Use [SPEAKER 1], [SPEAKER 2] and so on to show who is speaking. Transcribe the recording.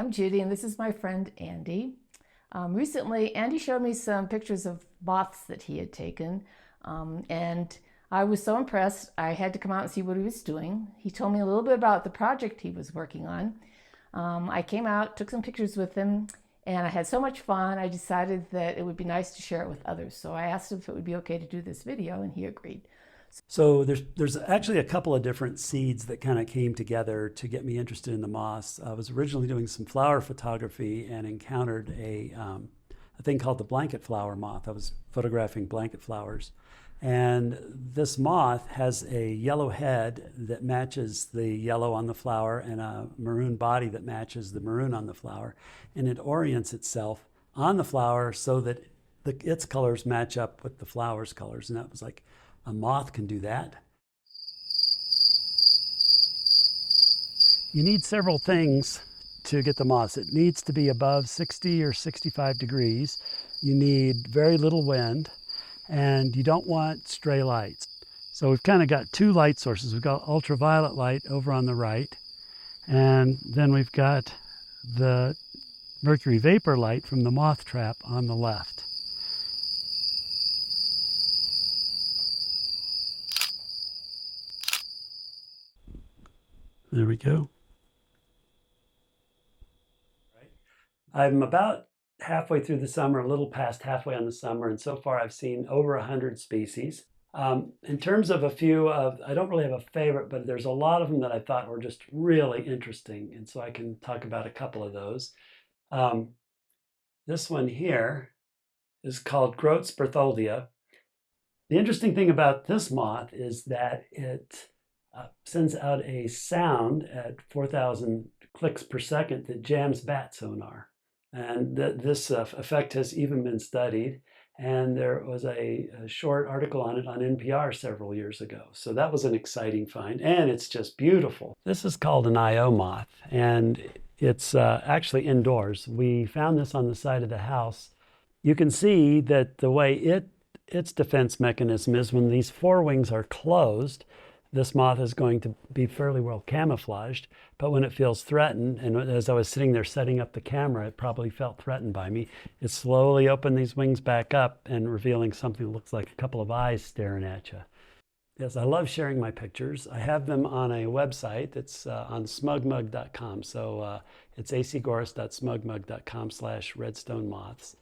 [SPEAKER 1] I'm Judy, and this is my friend Andy. Recently, Andy showed me some pictures of moths that he had taken, and I was so impressed I had to come out and see what he was doing. He told me a little bit about the project he was working on. I came out, took some pictures with him, and I had so much fun, I decided that it would be nice to share it with others. So I asked him if it would be okay to do this video, and he agreed.
[SPEAKER 2] So there's actually a couple of different seeds that kind of came together to get me interested in the moths. I was originally doing some flower photography and encountered a thing called the blanket flower moth. I was photographing blanket flowers. And this moth has a yellow head that matches the yellow on the flower and a maroon body that matches the maroon on the flower. And it orients itself on the flower so that its colors match up with the flower's colors. And that was like, a moth can do that. You need several things to get the moths. It needs to be above 60 or 65 degrees. You need very little wind, and you don't want stray lights. So we've kind of got two light sources. We've got ultraviolet light over on the right, and then we've got the mercury vapor light from the moth trap on the left. There we go. I'm about halfway through the summer, a little past halfway on the summer, and so far I've seen over 100 species. In terms of a few of, I don't really have a favorite, but there's a lot of them that I thought were just really interesting, and so I can talk about a couple of those. This one here is called Grote's Bertholdia. The interesting thing about this moth is that it sends out a sound at 4,000 clicks per second that jams bat sonar. And this effect has even been studied. And there was a short article on it on NPR several years ago. So that was an exciting find. And it's just beautiful. This is called an IO moth. And it's actually indoors. We found this on the side of the house. You can see that the way its defense mechanism is when these forewings are closed, this moth is going to be fairly well camouflaged, but when it feels threatened, and as I was sitting there setting up the camera, it probably felt threatened by me, it slowly opened these wings back up and revealing something that looks like a couple of eyes staring at you. Yes, I love sharing my pictures. I have them on a website. It's on smugmug.com. So it's acgoris.smugmug.com/redstone moths.